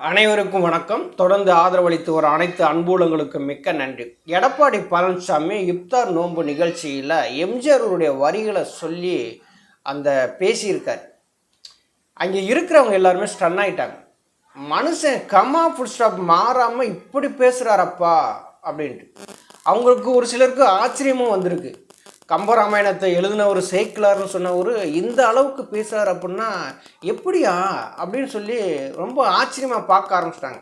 அனைவருக்கும் வணக்கம். தொடர்ந்து ஆதரவளித்து வரும் அனைத்து அன்புலங்களுக்கும் மிக்க நன்றி. எடப்பாடி பழனிசாமி இப்தார் நோன்பு நிகழ்ச்சியில் எம்ஜிஆருடைய வரிகளை சொல்லி அந்த பேசியிருக்கார். அங்கே இருக்கிறவங்க எல்லாருமே ஸ்டன் ஆகிட்டாங்க. மனுஷன் கம்மா ஃபுல் ஸ்டாப் மாறாமல் இப்படி பேசுகிறாரப்பா அப்படின்ட்டு. அவங்களுக்கு ஒரு சிலருக்கு ஆச்சரியமும் வந்திருக்கு. கம்பராமாயணத்தை எழுதின ஒரு சேக்கிலார்னு சொன்ன ஒரு இந்த அளவுக்கு பேசுகிறார் அப்படின்னா எப்படியா அப்படின்னு சொல்லி ரொம்ப ஆச்சரியமாக பார்க்க ஆரம்பிச்சிட்டாங்க.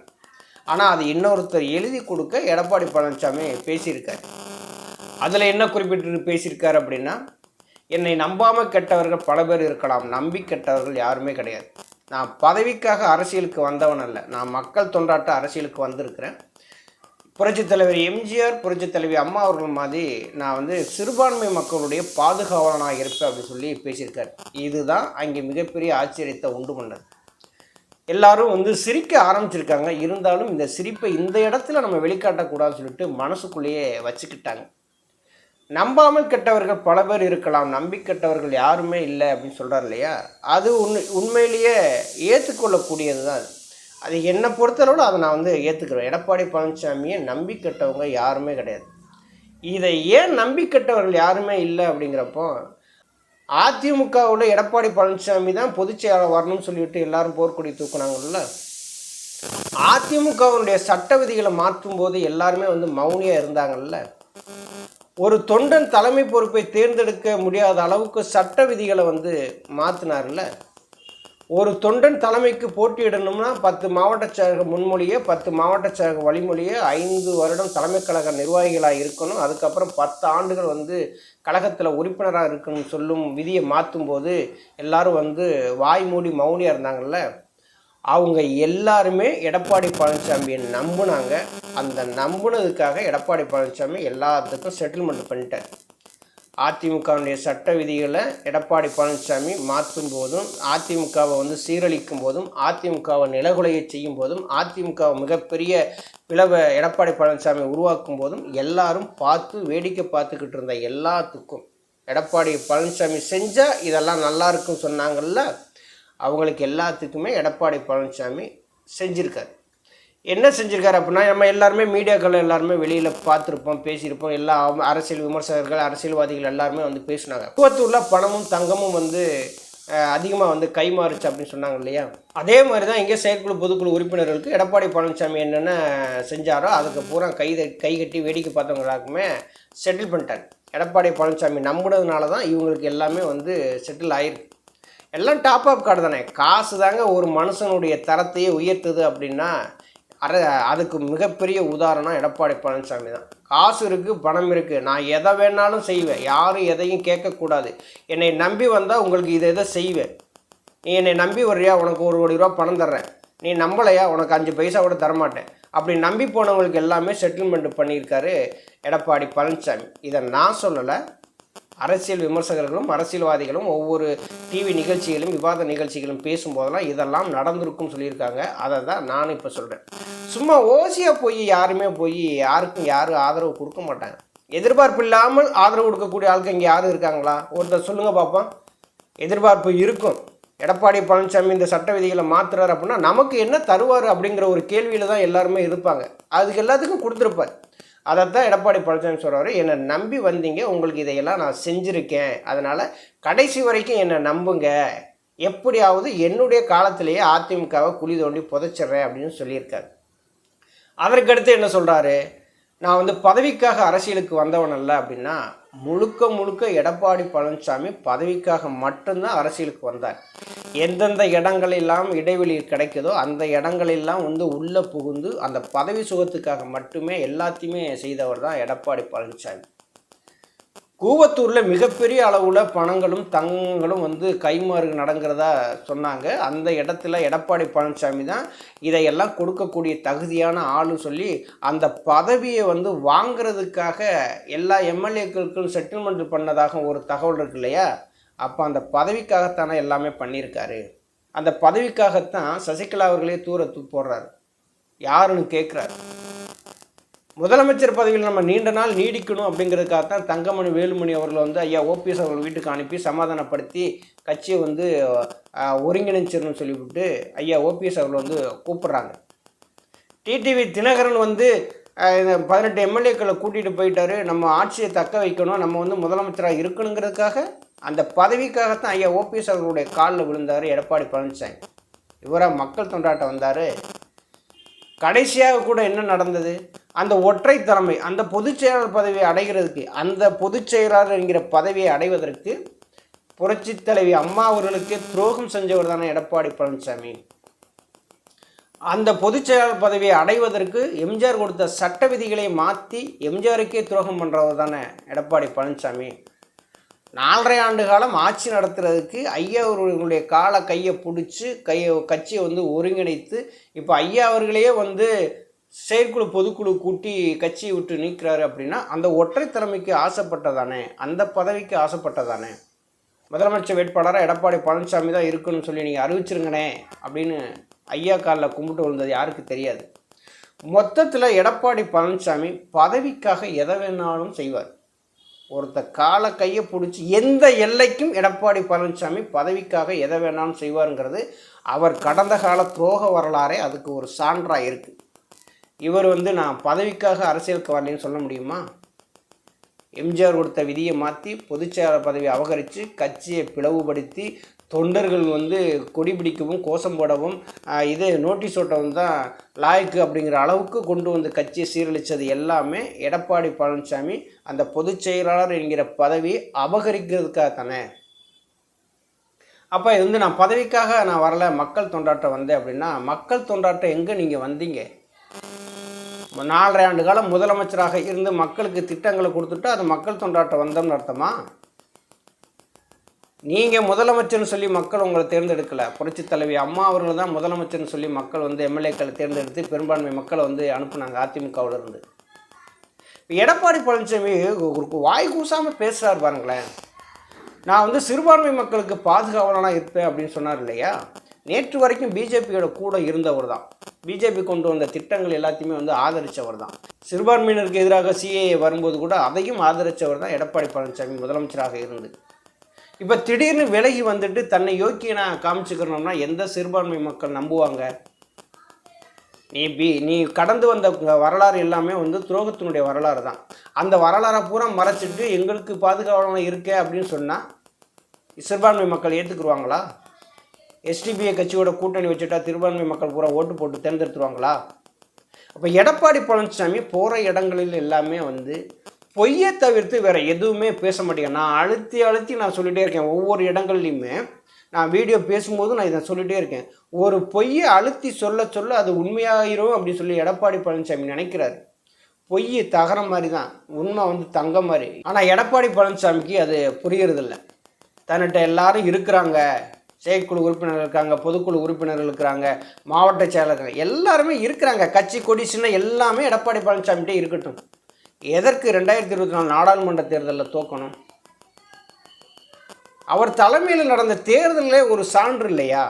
ஆனால் அது இன்னொருத்தர் எழுதி கொடுக்க எடப்பாடி பழனிசாமி பேசியிருக்கார். அதில் என்ன குறிப்பிட்டு பேசியிருக்கார் அப்படின்னா, என்னை நம்பாமல் கெட்டவர்கள் பல பேர் இருக்கலாம், நம்பி கெட்டவர்கள் யாருமே கிடையாது. நான் பதவிக்காக அரசியலுக்கு வந்தவன் அல்ல, நான் மக்கள் தொண்டாட்ட அரசியலுக்கு வந்திருக்கிறேன். புரட்சித் தலைவர் எம்ஜிஆர், புரட்சித் தலைவி அம்மா அவர்கள் மாதிரி நான் சிறுபான்மை மக்களுடைய பாதுகாவலனாக இருப்பேன் அப்படின்னு சொல்லி பேசியிருக்காரு. இதுதான் அங்கே மிகப்பெரிய ஆச்சரியத்தை உண்டு பண்ணது. எல்லாரும் சிரிக்க ஆரம்பிச்சிருக்காங்க. இருந்தாலும் இந்த சிரிப்பை இந்த இடத்துல நம்ம வெளிக்காட்டக்கூடாதுன்னு சொல்லிட்டு மனசுக்குள்ளேயே வச்சுக்கிட்டாங்க. நம்பாமல் கெட்டவர்கள் பல பேர் இருக்கலாம், நம்பி கெட்டவர்கள் யாருமே இல்லை அப்படின்னு சொல்கிறார் இல்லையா, அது உண்மையிலேயே ஏற்றுக்கொள்ளக்கூடியது தான். அது என்னை பொறுத்தளவில் அதை நான் ஏற்றுக்கிறேன். எடப்பாடி பழனிசாமியை நம்பி கெட்டவங்க யாருமே கிடையாது. இதை ஏன் நம்பி கெட்டவர்கள் யாருமே இல்லை அப்படிங்கிறப்போ, அதிமுகவில் எடப்பாடி பழனிசாமி தான் பொதுச் செயலாளர் வரணும்னு சொல்லிவிட்டு எல்லாரும் போர்க்கொடி தூக்குனாங்கல்ல. அதிமுகவுடைய சட்ட விதிகளை மாற்றும் போது எல்லாருமே மௌனியாக இருந்தாங்கல்ல. ஒரு தொண்டன் தலைமை பொறுப்பை தேர்ந்தெடுக்க முடியாத அளவுக்கு சட்ட விதிகளை மாற்றினார்ல. ஒரு தொண்டன் தலைமைக்கு போட்டியிடணும்னா 10 மாவட்ட செயலக முன்மொழியை, 10 மாவட்ட செயலக வழிமொழியை, 5 வருடம் தலைமை கழக நிர்வாகிகளாக இருக்கணும், அதுக்கப்புறம் 10 ஆண்டுகள் கழகத்தில் உறுப்பினராக இருக்கணும்னு சொல்லும் விதியை மாற்றும் போது எல்லாரும் வாய் மூடி மௌனியாக இருந்தாங்கல்ல. அவங்க எல்லாருமே எடப்பாடி பழனிசாமியை நம்பினாங்க. அந்த நம்பினதுக்காக எடப்பாடி பழனிசாமி எல்லாத்துக்கும் செட்டில்மெண்ட் பண்ணிட்டார். அதிமுகவுடைய சட்ட விதிகளை எடப்பாடி பழனிசாமி மாற்றும் போதும், அதிமுகவை சீரழிக்கும் போதும், அதிமுகவை நிலகுலைய செய்யும் போதும், அதிமுகவை மிகப்பெரிய பிளவை எடப்பாடி பழனிசாமி உருவாக்கும் போதும் எல்லாரும் பார்த்து வேடிக்கை பார்த்துக்கிட்டு இருந்த எல்லாத்துக்கும் எடப்பாடி பழனிசாமி செஞ்சால் இதெல்லாம் நல்லா இருக்குன்னு சொன்னாங்கல்ல, அவங்களுக்கு எல்லாத்துக்குமே எடப்பாடி பழனிசாமி செஞ்சுருக்காரு. என்ன செஞ்சுருக்காரு அப்படின்னா, நம்ம எல்லாருமே மீடியாக்கள் எல்லாருமே வெளியில் பார்த்துருப்போம், பேசியிருப்போம். எல்லா அரசியல் விமர்சகர்கள், அரசியல்வாதிகள் எல்லாருமே பேசினாங்க. கூவத்தூரில் பணமும் தங்கமும் அதிகமாக கைமாறுச்சு அப்படின்னு சொன்னாங்க இல்லையா. அதே மாதிரி தான் இங்கே செயற்குழு பொதுக்குழு உறுப்பினர்களுக்கு எடப்பாடி பழனிசாமி என்னென்ன செஞ்சாரோ அதுக்கு பூரா கை கட்டி வேடிக்கை பார்த்தவங்களாக்குமே செட்டில் பண்ணிட்டாங்க. எடப்பாடி பழனிசாமி நம்பினதுனால தான் இவங்களுக்கு எல்லாமே செட்டில் ஆகிருக்கு. எல்லாம் டாப் அப் கார்டு தானே. காசு தாங்க ஒரு மனுஷனுடைய தரத்தையே உயர்த்துது அப்படின்னா அதுக்கு மிகப்பெரிய உதாரணம் எடப்பாடி பழனிசாமி தான். காசு இருக்குது, பணம் இருக்குது, நான் எதை வேணாலும் செய்வேன், யாரும் எதையும் கேட்கக்கூடாது, என்னை நம்பி வந்தால் உங்களுக்கு இதை செய்வேன், நீ என்னை நம்பி வர்றியா, உனக்கு 1 கோடி ரூபா பணம் தர்றேன், நீ நம்பலையா, உனக்கு 5 பைசா கூட தரமாட்டேன், அப்படி நம்பி போனவங்களுக்கு எல்லாமே செட்டில்மெண்ட் பண்ணியிருக்காரு எடப்பாடி பழனிசாமி. இதை நான் சொல்லலை, அரசியல் விமர்சகர்களும் அரசியல்வாதிகளும் ஒவ்வொரு டிவி நிகழ்ச்சிகளும் விவாத நிகழ்ச்சிகளும் பேசும்போதெல்லாம் இதெல்லாம் நடந்திருக்குன்னு சொல்லியிருக்காங்க. அதை தான் நான் இப்போ சொல்கிறேன். சும்மா ஓசியாக போய் யாருமே யாருக்கும் யாரும் ஆதரவு கொடுக்க மாட்டாங்க. எதிர்பார்ப்பு இல்லாமல் ஆதரவு கொடுக்கக்கூடிய ஆளுக்கு இங்கே யாரும் இருக்காங்களா? ஒருத்தர் சொல்லுங்கள் பார்ப்போம். எதிர்பார்ப்பு இருக்கும். எடப்பாடி பழனிசாமி இந்த சட்ட விதிகளை மாற்றுறாரு அப்படின்னா நமக்கு என்ன தருவார் அப்படிங்கிற ஒரு கேள்வியில் தான் எல்லாருமே இருப்பாங்க. அதுக்கு எல்லாத்துக்கும் கொடுத்துருப்பார். அதைத்தான் எடப்பாடி பழனிசாமி சொல்கிறாரு, என்னை நம்பி வந்தீங்க, உங்களுக்கு இதையெல்லாம் நான் செஞ்சுருக்கேன், அதனால் கடைசி வரைக்கும் என்னை நம்புங்க, எப்படியாவது என்னுடைய காலத்திலேயே அதிமுகவை குழி தோண்டி புதைச்சிட்றேன் அப்படின்னு சொல்லியிருக்காரு. அதற்கடுத்து என்ன சொல்கிறாரு, நான் பதவிக்காக அரசியலுக்கு வந்தவன் அல்ல அப்படின்னா, முழுக்க எடப்பாடி பழனிசாமி பதவிக்காக மட்டும்தான் அரசியலுக்கு வந்தார். எந்தெந்த இடங்களெல்லாம் இடைவெளி கிடைக்குதோ அந்த இடங்களெல்லாம் உள்ளே புகுந்து அந்த பதவி சுகத்துக்காக மட்டுமே எல்லாத்தையுமே செய்தவர் தான் எடப்பாடி பழனிசாமி. கூவத்தூரில் மிகப்பெரிய அளவில் பணங்களும் தங்கங்களும் கைமாறு நடங்கிறதா சொன்னாங்க. அந்த இடத்துல எடப்பாடி பழனிசாமி தான் இதையெல்லாம் கொடுக்கக்கூடிய தகுதியான ஆளுன்னு சொல்லி அந்த பதவியை வாங்கிறதுக்காக எல்லா எம்எல்ஏக்களுக்கும் செட்டில்மெண்ட் பண்ணதாக ஒரு தகவல் இருக்கு இல்லையா. அப்போ அந்த பதவிக்காகத்தானே எல்லாமே பண்ணியிருக்காரு. அந்த பதவிக்காகத்தான் சசிகலா அவர்களே தூரத்து போடுறாரு. யாருன்னு கேட்குறாரு. முதலமைச்சர் பதவியில் நம்ம நீண்ட நாள் நீடிக்கணும் அப்படிங்கிறதுக்காகத்தான் தங்கமணி வேலுமணி அவர்கள் ஐயா ஓபிஎஸ் அவர்கள் வீட்டுக்கு அனுப்பி சமாதானப்படுத்தி கட்சியை ஒருங்கிணைச்சிடணும்னு சொல்லிவிட்டு ஐயா ஓபிஎஸ் அவர்கள் கூப்பிட்றாங்க. டிடிவி தினகரன் வந்து 18 எம்எல்ஏக்களை கூட்டிகிட்டு போயிட்டாரு, நம்ம ஆட்சியை தக்க வைக்கணும், நம்ம வந்து முதலமைச்சராக இருக்கணுங்கிறதுக்காக, அந்த பதவிக்காகத்தான் ஐயா ஓபிஎஸ் அவர்களுடைய காலில் விழுந்தார் எடப்பாடி பழனிசாமி. இவராக மக்கள் தொண்டாட்டம் வந்தார். கடைசியாக கூட என்ன நடந்தது? அந்த ஒற்றை தலைமை, அந்த பொதுச் செயலாளர் பதவியை அடைகிறதுக்கு, அந்த பொதுச் செயலாளர் என்கிற பதவியை அடைவதற்கு புரட்சித் தலைவி அம்மா அவர்களுக்கு துரோகம் செஞ்சவர் தானே எடப்பாடி பழனிசாமி. அந்த பொதுச் செயலாளர் பதவியை அடைவதற்கு எம்ஜிஆர் கொடுத்த சட்ட விதிகளை மாற்றி எம்ஜிஆருக்கே துரோகம் பண்ணுறவர் தானே எடப்பாடி பழனிசாமி. 4.5 ஆண்டு காலம் ஆட்சி நடத்துறதுக்கு ஐயா அவர்களுடைய கையை பிடிச்சி கட்சியை வந்து ஒருங்கிணைத்து இப்போ ஐயா அவர்களையே வந்து செயற்குழு பொதுக்குழு கூட்டி கட்சியை விட்டு நீக்கிறாரு அப்படின்னா அந்த ஒற்றை தலைமைக்கு ஆசைப்பட்டதானே, அந்த பதவிக்கு ஆசைப்பட்டதானே. முதலமைச்சர் வேட்பாளராக எடப்பாடி பழனிசாமி தான் இருக்குன்னு சொல்லி நீங்கள் அறிவிச்சிருங்கண்ணே அப்படின்னு ஐயா காலில் கும்பிட்டு விழுந்தது யாருக்கு தெரியாது. மொத்தத்தில் எடப்பாடி பழனிசாமி பதவிக்காக எதை வேணாலும் செய்வார். ஒருத்த கையை பிடிச்சி எந்த எல்லைக்கும் எடப்பாடி பழனிசாமி பதவிக்காக எதை வேணாலும் செய்வாருங்கிறது அவர் கடந்த கால துரோக வரலாறே அதுக்கு ஒரு சான்றாக இருக்குது. இவர் வந்து நான் பதவிக்காக அரசியலுக்கு வரலன்னு சொல்ல முடியுமா? எம்ஜிஆர் கொடுத்த விதியை மாற்றி பொதுச்செயலாளர் பதவியை அபகரித்து கட்சியை பிளவுபடுத்தி தொண்டர்கள் வந்து கொடி பிடிக்கவும் கோஷம் போடவும் இது நோட்டீஸ் ஓட்டவும் தான் லாய்க்கு அப்படிங்கிற அளவுக்கு கொண்டு வந்து கட்சியை சீரழித்தது எல்லாமே எடப்பாடி பழனிசாமி அந்த பொதுச் செயலாளர் என்கிற பதவியை அபகரிக்கிறதுக்காக தானே. அப்போ இது வந்து நான் பதவிக்காக நான் வரல, மக்கள் தொண்டாட்டம் வந்தேன் அப்படின்னா மக்கள் தொண்டாட்டம் எங்கே நீங்கள் வந்தீங்க? 4.5 ஆண்டு காலம் முதலமைச்சராக இருந்து மக்களுக்கு திட்டங்களை கொடுத்துட்டு அது மக்கள் தொண்டாட்டம் வந்தோம்னு அர்த்தமா? நீங்கள் முதலமைச்சர்னு சொல்லி மக்கள் உங்களை தேர்ந்தெடுக்கலை. புரட்சித் தலைவி அம்மா அவர்கள் தான் முதலமைச்சர்னு சொல்லி மக்கள் வந்து எம்எல்ஏக்களை தேர்ந்தெடுத்து பெரும்பான்மை மக்களை வந்து அனுப்புனாங்க அதிமுகவில் இருந்து. இப்போ எடப்பாடி பழனிசாமி வாய் கூசாமல் பேசுகிறார் பாருங்களேன். நான் வந்து சிறுபான்மை மக்களுக்கு பாதுகாவலனாக இருப்பேன் அப்படின்னு சொன்னார் இல்லையா? நேற்று வரைக்கும் பிஜேபியோட கூட இருந்தவர் தான். பிஜேபி கொண்டு வந்த திட்டங்கள் எல்லாத்தையுமே வந்து ஆதரித்தவர் தான். சிறுபான்மையினருக்கு எதிராக சிஏஏ வரும்போது கூட அதையும் ஆதரித்தவர் தான் எடப்பாடி பழனிசாமி முதலமைச்சராக இருந்து. இப்போ திடீர்னு விலகி வந்துட்டு தன்னை யோக்கியனா காமிச்சுக்கணும்னா எந்த சிறுபான்மை மக்கள் நம்புவாங்க? நீ கடந்து வந்த வரலாறு எல்லாமே வந்து துரோகத்தினுடைய வரலாறு தான். அந்த வரலாறை பூரா மறைச்சிட்டு எங்களுக்கு பாதுகாவலனாக இருக்கே அப்படின்னு சொன்னால் சிறுபான்மை மக்கள் ஏற்றுக்குருவாங்களா? எஸ்டிபிஐ கட்சியோட கூட்டணி வச்சுட்டா சிறுபான்மை மக்கள் பூரா ஓட்டு போட்டு தேர்ந்தெடுத்துருவாங்களா? அப்போ எடப்பாடி பழனிசாமி போகிற இடங்களில் எல்லாமே வந்து பொய்யை தவிர்த்து வேறு எதுவுமே பேச மாட்டேங்க. நான் அழுத்தி நான் சொல்லிகிட்டே இருக்கேன். ஒவ்வொரு இடங்கள்லையுமே நான் வீடியோ பேசும்போது நான் இதை சொல்லிகிட்டே இருக்கேன். ஒரு பொய்யை அழுத்தி சொல்ல அது உண்மையாகிரும் அப்படின்னு சொல்லி எடப்பாடி பழனிசாமி நினைக்கிறாரு. பொய் தகரம் மாதிரி தான், உண்மை வந்து தங்கம் மாதிரி. ஆனால் எடப்பாடி பழனிசாமிக்கு அது புரியறதில்ல. தன்னிட்ட எல்லாரும் இருக்கிறாங்க, செயற்குழு உறுப்பினர்கள் இருக்காங்க, பொதுக்குழு உறுப்பினர்கள் இருக்கிறாங்க, மாவட்ட செயலர்கள் எல்லாருமே இருக்கிறாங்க. கட்சி கொடி சின்ன எல்லாமே எடப்பாடி பழனிசாமிகிட்டே இருக்கட்டும். எதற்கு 2024 நாடாளுமன்ற தேர்தலில் தோக்கணும்? அவர் தலைமையில் நடந்த தேர்தலே ஒரு சான்று இல்லையா?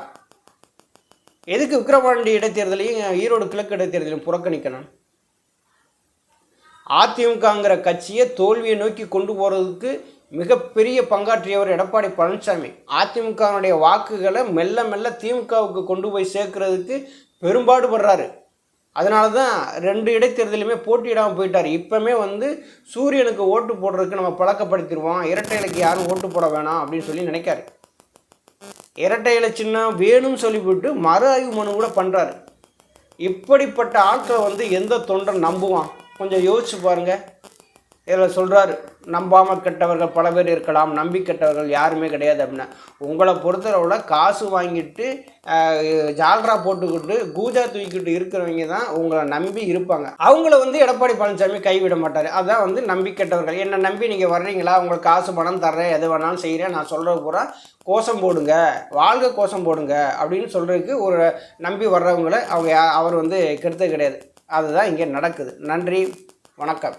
எதுக்கு விக்கிரவாண்டி இடைத்தேர்தலையும் ஈரோடு கிழக்கு இடைத்தேர்தலையும் புறக்கணிக்கணும்? அதிமுகங்கிற கட்சியை தோல்வியை நோக்கி கொண்டு போகிறதுக்கு மிகப்பெரிய பங்காற்றியவர் எடப்பாடி பழனிசாமி. அதிமுகவுடைய வாக்குகளை மெல்ல மெல்ல திமுகவுக்கு கொண்டு போய் சேர்க்கறதுக்கு பெரும்பாடுபடுறாரு. அதனால தான் 2 இடைத்தேர்தலுமே போட்டியிடாமல் போயிட்டார். இப்போமே வந்து சூரியனுக்கு ஓட்டு போடுறதுக்கு நம்ம பழக்கப்படுத்திடுவோம், இரட்டை இலைக்கு யாரும் ஓட்டு போட வேணாம் அப்படின்னு சொல்லி நினைக்காரு. இரட்டை இலை சின்னம் வேணும்னு சொல்லிவிட்டு மறு ஆய்வு மனு கூட பண்ணுறாரு. இப்படிப்பட்ட ஆட்களை வந்து எந்த தொண்டன் நம்புவான்? கொஞ்சம் யோசிச்சு பாருங்கள். இதில் சொல்கிறாரு, நம்பாமல் கெட்டவர்கள் பல பேர் இருக்கலாம், நம்பி கெட்டவர்கள் யாருமே கிடையாது அப்படின்னா. உங்களை பொறுத்தளவில் காசு வாங்கிட்டு ஜால்ரா போட்டுக்கிட்டு கூஜா தூக்கிட்டு இருக்கிறவங்க தான் உங்களை நம்பி இருப்பாங்க. அவங்கள வந்து எடப்பாடி பழனிசாமி கைவிட மாட்டார். அதான் வந்து நம்பி கெட்டவர்கள். என்னை நம்பி நீங்கள் வர்றீங்களா, உங்களுக்கு காசு பணம் தர்றேன், எது வேணாலும் செய்கிறேன், நான் சொல்கிறது பூரா கோஷம் போடுங்க, வாழ்க கோஷம் போடுங்க அப்படின்னு சொல்கிறதுக்கு ஒரு நம்பி வர்றவங்களை அவர் வந்து கெடுத்தது கிடையாது. அதுதான் இங்கே நடக்குது. நன்றி, வணக்கம்.